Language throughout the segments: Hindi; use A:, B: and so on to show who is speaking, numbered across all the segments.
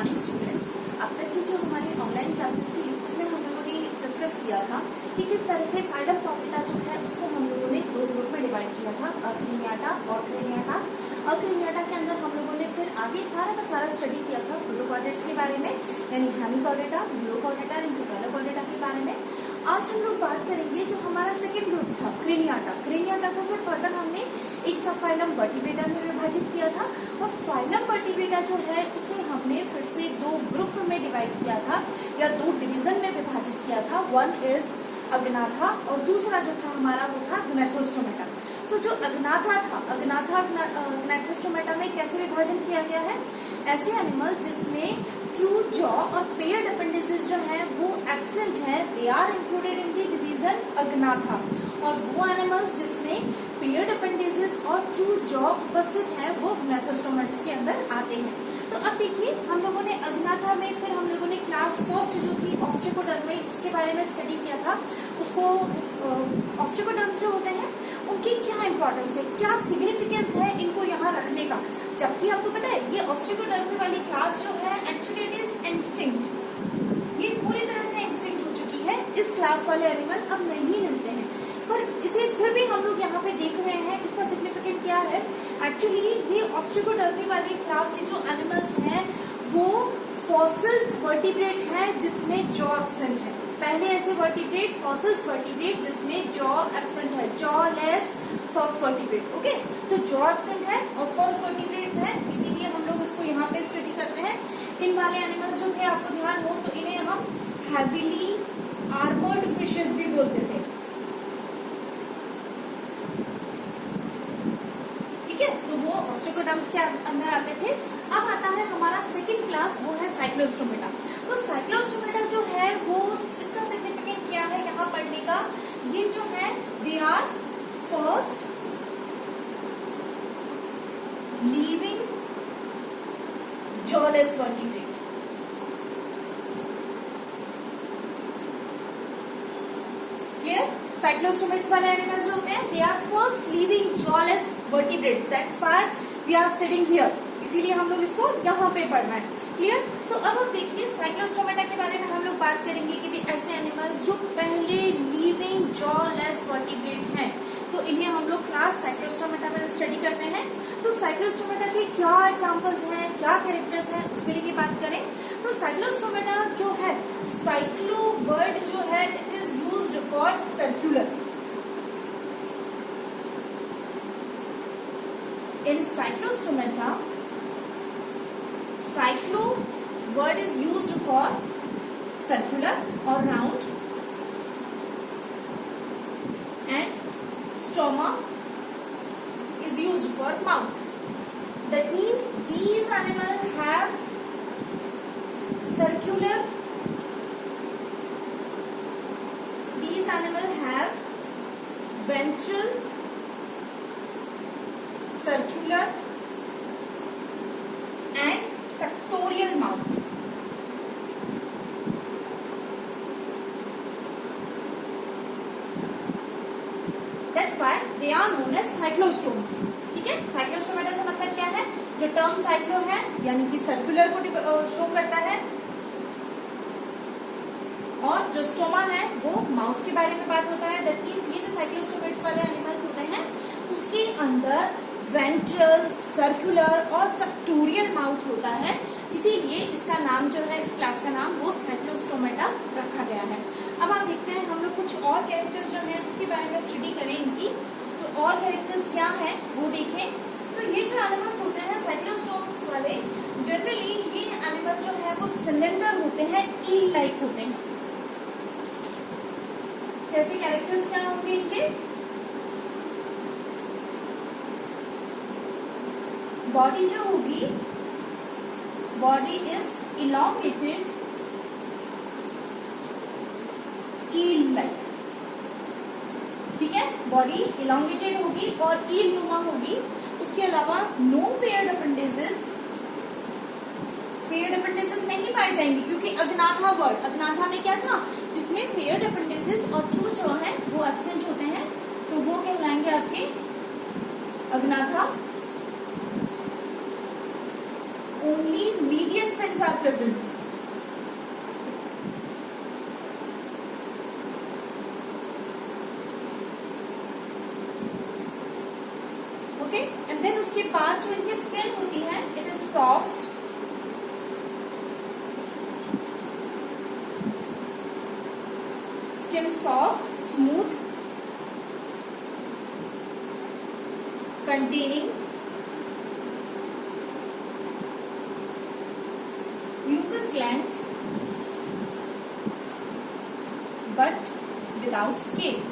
A: Morning students. अब तक की जो हमारी ऑनलाइन क्लासेस थी उसमें हम लोगों ने डिस्कस किया था कि किस तरह से फाइलम प्रोपेटा जो है उसको हम लोगों ने दो ग्रुप में डिवाइड किया था, अक्रिनियाटा और क्रेनियाटा। अक्रिनियाटा के अंदर हम लोगों ने फिर आगे सारा का सारा स्टडी किया था प्रोटोकॉर्डेट्स के बारे में, यानी हेमिकॉर्डेटा, यूरोकॉर्डेटा, एंसेफेलोकॉर्डेटा के बारे में। आज हम लोग बात करेंगे जो हमारा सेकंड ग्रुप था क्रेनियाटा। क्रेनियाटा को फिर फर्दर हमने एक सब फाइलम वर्टिब्रेटा में विभाजित किया था और फाइलम वर्टिब्रेटा जो है उसे हमने फिर से दो ग्रुप में डिवाइड किया था या दो डिवीजन में विभाजित किया था। वन इज अग्नाथा और दूसरा जो था हमारा वो था ग्नैथोस्टोमेटा। तो जो अग्नाथा था, अग्नाथा ग्नैथोस्टोमेटा में कैसे विभाजन किया गया है? ऐसे एनिमल जिसमें ट्रू जॉ और पेयर्ड अपेंडिसेस जो है वो एब्सेंट है, they are included in the division Agnatha. और वो एनिमल्स जिसमें पेयर्ड अपेंडिसेस और ट्रू जॉ उपस्थित है वो ग्नैथोस्टोमेट्स के अंदर आते हैं। तो अब देखिए हम लोगों ने अग्नाथा में फिर हम लोगों ने क्लास फर्स्ट जो थी ऑस्ट्रिकोडर्मी उसके बारे में स्टडी किया था। उसको ऑस्ट्रिकोडर्म्स जो होते हैं उनकी क्या इंपॉर्टेंस है, क्या सिग्निफिकेंस है इनको यहाँ रखने का। जबकि आपको पता है ये ऑस्ट्रिकोडर्मी वाली क्लास जो है एक्चुअली इट इज इंस्टिंक्ट, ये पूरी तरह से इंस्टिंक्ट हो चुकी है। इस क्लास वाले एनिमल अब नहीं मिलते हैं, पर इसे फिर भी हम लोग यहाँ पे देख रहे हैं। इसका सिग्निफिकेंट क्या है? एक्चुअली ये ऑस्ट्रिकोडर्मी वाली क्लास के जो एनिमल्स हैं वो फॉसिल्स वर्टिब्रेट है जिसमें जॉ एब्सेंट है। पहले ऐसे वर्टिब्रेट, फॉसिल्स वर्टिब्रेट जिसमें जॉ एब्सेंट है, jaw less first vertebrate. Okay, तो जॉ एब्सेंट है और फर्स्ट वर्टिब्रेट्स है, इसीलिए हम लोग इसको यहाँ पे स्टडी करते हैं। इन वाले एनिमल्स जो थे आपको ध्यान हो तो इन्हें हम हैवीली आर्मर्ड फिशेस भी बोलते थे। ठीक है, तो वो ऑस्ट्रिकोडर्म्स के अंदर आते थे। अब आता है हमारा सेकंड क्लास, वो है साइक्लोस्टोमेटा। तो साइक्लोस्टोमेटा जो है वो इसका सिग्निफिकेंट क्या है यहाँ पढ़ने का? ये जो है they are first living jawless vertebrate. Clear? Cyclostomates वाले एनिमल्स जो होते हैं they are first living jawless vertebrate, that's why we are studying here, इसीलिए हम लोग इसको यहाँ पे पढ़ना है। क्लियर? तो अब हम देखिए साइक्लोस्टोमेटा के बारे में हम लोग बात करेंगे कि भी ऐसे एनिमल्स जो पहले लिविंग जॉ लेस वर्टिब्रेट हैं, तो इन्हें हम लोग क्लास साइक्लोस्टोमेटा में स्टडी करते हैं। तो साइक्लोस्टोमेटा के क्या एग्जांपल्स हैं, क्या कैरेक्टर्स हैं, उसके लिए की बात करें तो साइक्लोस्टोमेटा जो है, साइक्लो वर्ड जो है it is used for circular. In cyclostomata, cyclo word is used for circular or round, and stoma is used for mouth. That means these animals have circular. These animals have ventral, circular and suctorial mouth. That's why they are known as cyclostomes. ठीक है, साइक्लोस्टोमेटा से मतलब क्या है? जो टर्म साइक्लो है यानी कि सर्कुलर को शो करता है और जो स्टोमा है वो माउथ के बारे में बात होता है। दैट मीन्स ये जो साइक्लोस्टोमेट्स वाले एनिमल्स होते हैं उसके अंदर वेंट्रल, सर्कुलर और सक्टोरियल माउथ होता है, इसीलिए इसका नाम जो है, इस क्लास का नाम वो साइक्लोस्टोमेटा रखा गया है। अब आप देखते हैं हम लोग कुछ और कैरेक्टर्स जो हैं उसके बारे में स्टडी करें इनकी। तो और कैरेक्टर्स क्या है वो देखें। तो ये जो एनिमल्स होते हैं साइक्लोस्टोम्स वाले, जनरली ये एनिमल जो है वो सिलेंडर होते हैं, ईल लाइक होते हैं। कैसे कैरेक्टर्स क्या होंगे इनके? बॉडी जो होगी, body is elongated eel like. ठीक है, बॉडी इलॉन्गेटेड होगी और ईल नुमा होगी। उसके अलावा no paired appendices, paired appendices नहीं पाए जाएंगे क्योंकि अग्नाथा वर्ड, अग्नाथा में क्या था जिसमें पेयर्ड अपेंडिसेस और ट्रू जॉ है वो एब्सेंट होते हैं, तो वो कहलाएंगे आपके अग्नाथा only median fins are present. Okay, and then उसके बाद जो इनकी स्किन होती है, it is soft, skin soft, smooth, containing mucus gland but without scale.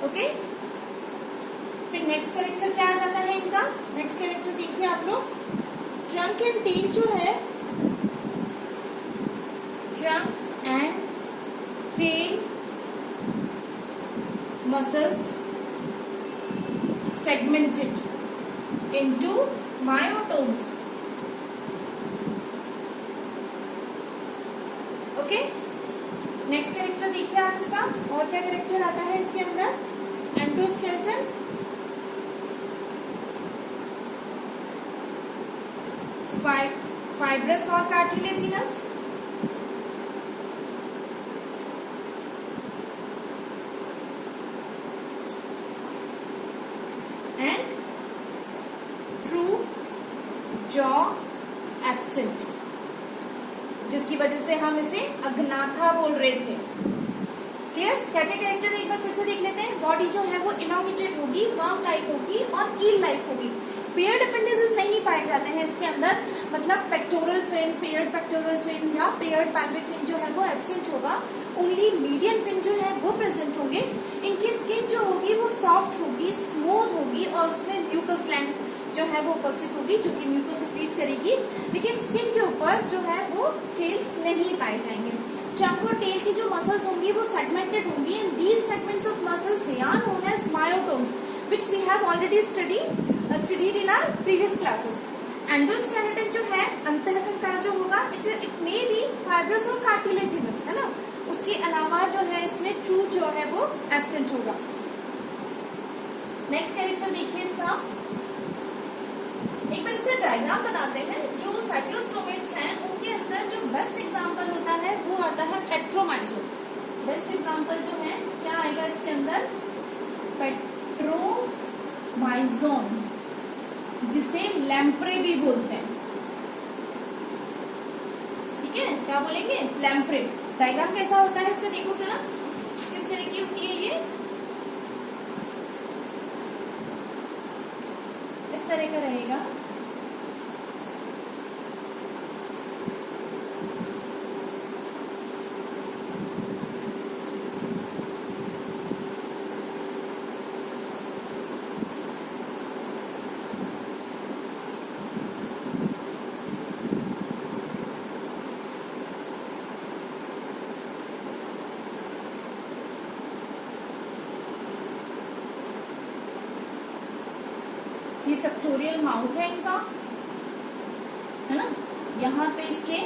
A: Okay, फिर नेक्स्ट कैरेक्टर क्या आ जाता है इनका? नेक्स्ट कैरेक्टर देखिए आप लोग, ट्रंक एंड टेल जो है, trunk and tail muscles segmented into myotomes. Okay, next character देखिए आप इसका, और क्या कैरेक्टर आता है इसके अंदर? एंडोस्केलेटन, फाइब्रस और cartilaginous, and true jaw absent, जिसकी वजह से हम इसे अग्नाथा बोल रहे थे। क्लियर? क्या क्या कैरेक्टर एक बार फिर से देख लेते हैं। बॉडी जो है वो इनोमिटेड होगी, वर्म लाइक होगी और ईल लाइक होगी। पेयर्ड अपेंडिसेस नहीं पाए जाते हैं इसके अंदर, मतलब pectoral fin, paired pectoral fin या पेयर्ड पैल्विक फिन जो है वो एब्सेंट होगा। ओनली मीडियन फिन जो है वो प्रेजेंट होंगे। इनकी स्किन जो होगी वो सॉफ्ट होगी, स्मूथ होगी और उसमें म्यूकस ग्लैंड जो है वो उपस्थित होगी, जो कि म्यूकस सिक्रीट करेगी। लेकिन स्किन के ऊपर जो है वो स्केल्स नहीं पाए जाएंगे। ट्रंक और टेल की जो मसल्स होंगी वो सेगमेंटेड होंगी, and these segments of muscles they are known as myotomes, which we have already studied in our previous classes. Endoskeleton जो है, अंतःकंकाल जो होगा, इट मे बी फाइब्रस और कार्टिलेजिनस, है ना। उसके अलावा जो है इसमें ट्रू जो है वो एब्सेंट होगा। नेक्स्ट कैरेक्टर देखिए इसका, एक बार इसका डायग्राम बनाते हैं। जो साइक्लोस्टोमेट्स हैं उनके अंदर जो बेस्ट एग्जांपल होता है वो आता है पेट्रोमाइजोन। बेस्ट एग्जांपल जो है क्या आएगा इसके अंदर? पेट्रोमाइजोन, जिसे लैम्प्रे भी बोलते हैं। ठीक है, क्या बोलेंगे? लैम्प्रे। डायग्राम कैसा होता है इसका देखो जरा, किस तरह की होती है ये? इस तरह का रहेगा। ये सेक्टोरियल माउथ है इनका, है ना। यहाँ पे इसके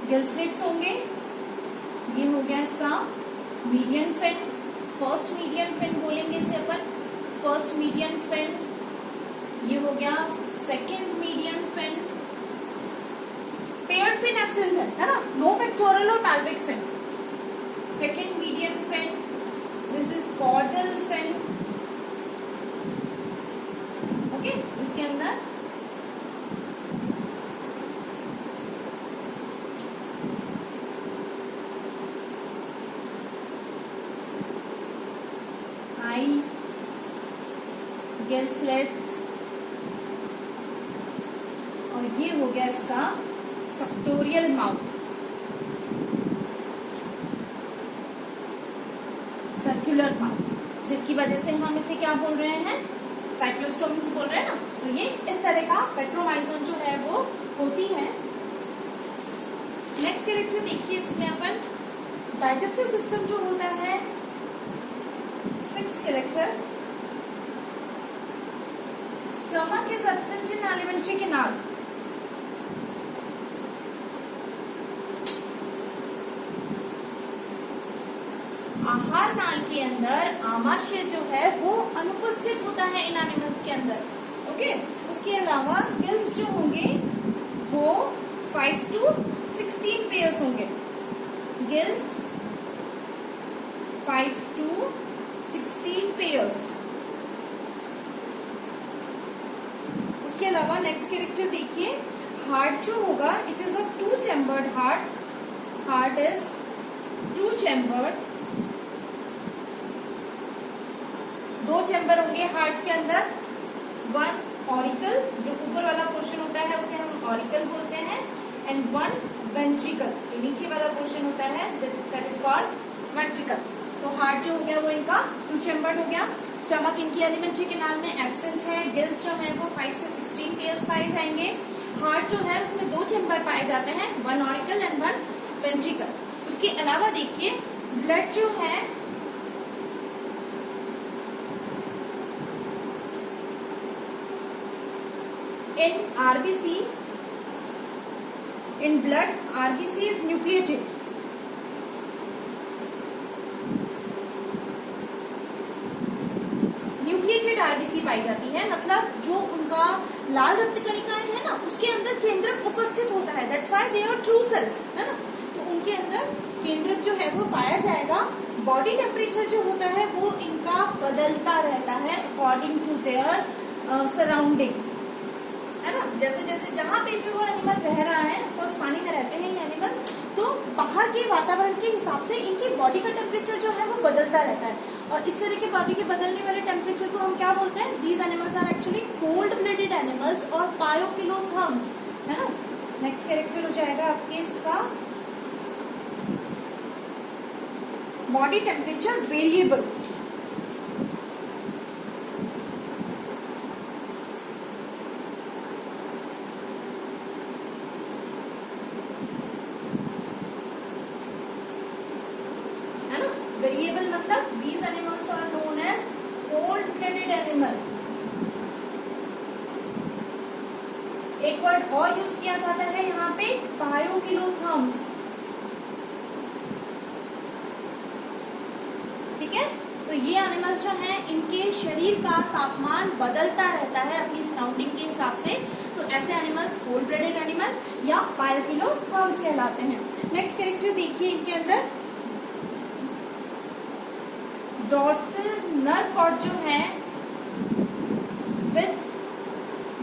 A: गिल स्लिट्स होंगे। ये हो गया इसका median fin, first median fin बोलेंगे इसे अपन, फर्स्ट मीडियन फिन। ये हो गया second median fin. Paired fin absent है ना, नो पेक्टोरल और pelvic fin. Second median fin, this is caudal fin. Okay, इसके अंदर आई गिल स्लिट्स, और ये हो गया इसका सेक्टोरियल माउथ, सर्कुलर माउथ, जिसकी वजह से हम इसे क्या बोल रहे हैं? साइक्लोस्टोम्स बोल रहे हैं ना। तो ये इस तरह का पेट्रोमाइजोन जो है वो होती है। नेक्स्ट कैरेक्टर देखिए इसमें अपन, डाइजेस्टिव सिस्टम जो होता है, 6 character. Stomach is absent in alimentary canal. आहार नाल के अंदर आमाशय जो है वो अनुपस्थित होता है इन एनिमल्स के अंदर। ओके, उसके अलावा गिल्स जो होंगे वो 5 to 16 पेयर्स होंगे। Gills 5 to 16 pairs. उसके अलावा नेक्स्ट कैरेक्टर देखिए, हार्ट जो होगा it is of 2 chambered heart. Heart is 2 chambered, 2 chamber होंगे हार्ट के अंदर। 1 ऑरिकल, जो ऊपर वाला पोर्शन होता है उसे हम ऑरिकल बोलते हैं, एंड 1 वेंट्रिकल, जो नीचे वाला पोर्शन होता है दैट इज कॉल्ड वेंट्रिकल। तो हार्ट जो हो गया वो इनका 2 चैम्बर्ड हो गया। स्टमक इनकी एलिमेंट्री कैनाल में एब्सेंट है। गिल्स जो है वो 5 से 16 पेयर्स पाए जाएंगे। हार्ट जो है उसमें 2 चैम्बर पाए जाते हैं, 1 ऑरिकल एंड 1 वेंट्रिकल। उसके अलावा देखिए ब्लड जो है in RBC, in blood RBC is nucleated. Nucleated RBC पाई जाती है, मतलब जो उनका लाल रक्त कणिकाएं है ना उसके अंदर केंद्रक उपस्थित होता है। That's why they are true cells, है ना। तो उनके अंदर केंद्रक जो है वो पाया जाएगा। बॉडी टेम्परेचर जो होता है वो इनका बदलता रहता है अकॉर्डिंग टू देयर सराउंडिंग, है ना। जैसे जैसे जहाँ पे भी वो एनिमल रह रहा है, तो उस पानी में रहते हैं ये एनिमल, तो बाहर के वातावरण के हिसाब से इनकी बॉडी का टेम्परेचर जो है वो बदलता रहता है। और इस तरह के बॉडी के बदलने वाले टेम्परेचर को हम क्या बोलते हैं? These animals are actually cold blooded animals और पायोकिलोथर्म्स, है ना। नेक्स्ट कैरेक्टर हो जाएगा आपके इसका बॉडी टेम्परेचर वेरिएबल। वेरिएबल मतलब these animals are known as cold-blooded animal। एक वर्ड और यूज किया जाता है यहाँ पे, पायोकिलोथर्म्स। ठीक है, तो ये एनिमल्स जो हैं इनके शरीर का तापमान बदलता रहता है अपनी सराउंडिंग के हिसाब से। तो ऐसे एनिमल्स कोल्ड ब्लडेड एनिमल या पायोकिलोथर्म्स कहलाते हैं। नेक्स्ट कैरेक्टर देखिए इनके अंदर, डोर्सल नर्व कॉर्ड जो है विथ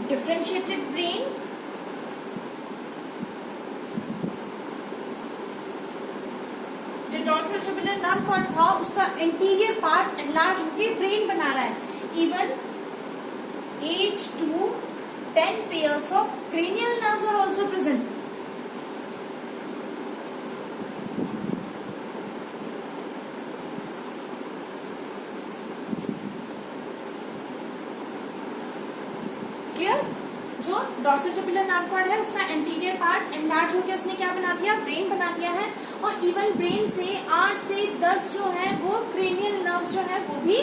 A: डिफरेंशिएटेड ब्रेन, जो डोर्सल ट्यूबुलर नर्व कॉर्ड था उसका इंटीरियर पार्ट एनलार्ज होकर ब्रेन बना रहा है। Even 8 to 10 pairs of cranial nerves are also present। जो डोर्सल ट्यूबुलर नर्व कॉर्ड है उसका इंटीरियर पार्ट एनलार्ज होकर उसने क्या बना दिया? ब्रेन बना दिया है। और इवन ब्रेन से 8 से 10 जो है वो क्रेनियल नर्व्स जो है वो भी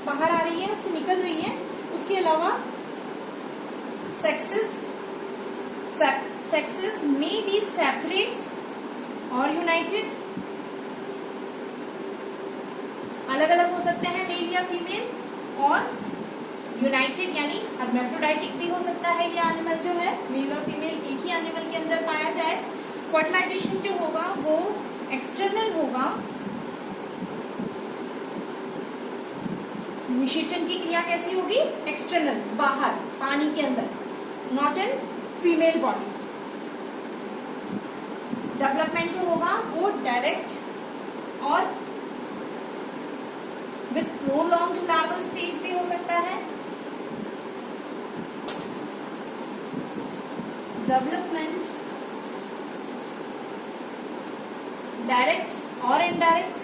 A: बाहर आ रही है, उससे निकल रही है। उसके अलावा सेक्सेस may be separate और यूनाइटेड, अलग अलग हो सकते हैं मेल या फीमेल, और यूनाइटेड यानी हर्मेफ्रोडाइटिक भी हो सकता है ये एनिमल जो है, मेल और फीमेल एक ही एनिमल के अंदर पाया जाए। फर्टिलाइजेशन जो होगा वो एक्सटर्नल होगा। निषेचन की क्रिया कैसी होगी? एक्सटर्नल, बाहर पानी के अंदर, not in female body. Development जो होगा वो डायरेक्ट और विथ प्रोलॉन्ग्ड लार्वल स्टेज भी हो सकता है। डेवलपमेंट डायरेक्ट और इनडायरेक्ट।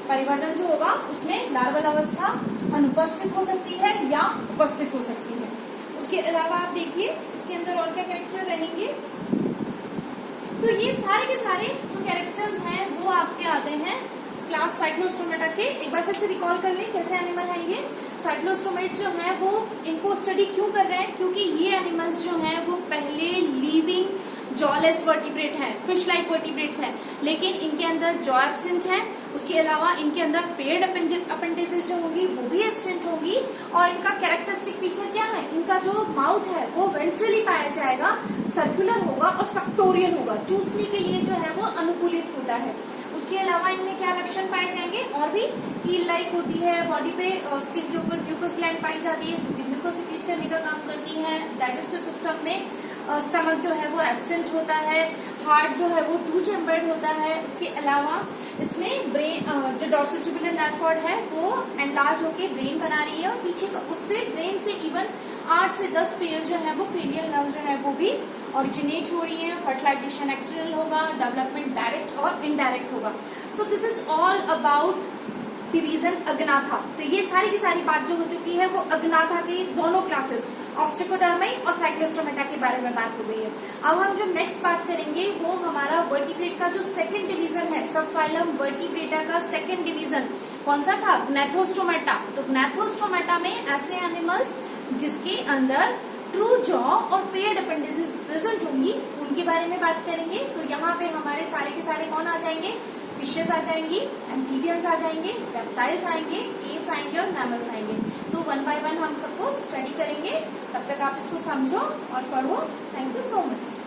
A: परिवर्तन जो होगा उसमें लार्वल अवस्था अनुपस्थित हो सकती है या उपस्थित हो सकती है। उसके अलावा आप देखिए इसके अंदर और क्या कैरेक्टर रहेंगे। तो ये सारे के सारे जो कैरेक्टर्स हैं वो आपके आते हैं क्लास साइक्लोस्टोमेटा के। एक बार फिर से रिकॉल कर लें कैसे एनिमल है ये। साइक्लोस्टोमेट्स जो हैं वो इनको स्टडी क्यों कर रहे हैं, क्योंकि ये एनिमल्स जो हैं वो पहले लिविंग जॉलेस वर्टिब्रेट हैं, फिश लाइक वर्टिब्रेट्स हैं, लेकिन इनके अंदर जॉ एब्सेंट है। उसके अलावा इनके अंदर पेड अपेंडिसेस जो होंगी वो भी एब्सेंट होंगी। और इनका कैरेक्टरिस्टिक फीचर क्या है, इनका जो माउथ है वो वेंट्रली पाया जाएगा, सर्कुलर होगा और सक्टोरियल होगा, चूसने के लिए जो है वो अनुकूलित होता है। उसके अलावा इनमें क्या लक्षण पाए जाएंगे, और भी हील लाइक होती है, बॉडी पे स्किन के ऊपर म्यूकस ग्लैंड पाई जाती है जो कि म्यूकस सीक्रेट करने का काम करती है। डाइजेस्टिव सिस्टम में स्टमक जो है वो एब्सेंट होता है, हार्ट जो है वो टू चैम्बर्ड होता है। उसके अलावा इसमें ब्रेन जो डॉर्सल ट्यूबुलर नर्व कॉर्ड है वो एनलार्ज होके ब्रेन बना रही है, और पीछे का उससे ब्रेन से इवन 8 से 10 पेयर जो है वो क्रेनियल नर्व जो है वो भी ओरिजिनेट हो रही है। फर्टिलाइजेशन एक्सटर्नल होगा, डेवलपमेंट डायरेक्ट और इनडायरेक्ट होगा। तो this is all about division Agnatha. तो ये सारी की सारी बात जो हो चुकी है वो अग्नाथा के दोनों क्लासेस ऑस्ट्रिकोडर्मी और साइक्लोस्टोमेटा के बारे में बात हो गई है। अब हम जो नेक्स्ट बात करेंगे वो हमारा वर्टिब्रेट का जो सेकंड डिवीजन है, सब फाइलम वर्टिब्रेटा का सेकंड डिवीजन कौन सा था, ग्नैथोस्टोमेटा। तो ग्नैथोस्टोमेटा में ऐसे एनिमल्स जिसके अंदर ट्रू जॉ और पेयर्ड अपेंडिसेस प्रेजेंट होंगी उनके बारे में बात करेंगे। तो यहाँ पे हमारे सारे के सारे कौन आ जाएंगे, फिशेज आ जाएंगी, एम्फीबियंस आ जाएंगे, रेप्टाइल्स आएंगे, एव्स आएंगे और मैमल्स आएंगे। तो 1 बाय 1 हम सबको स्टडी करेंगे। तब तक आप इसको समझो और पढ़ो। Thank you so much.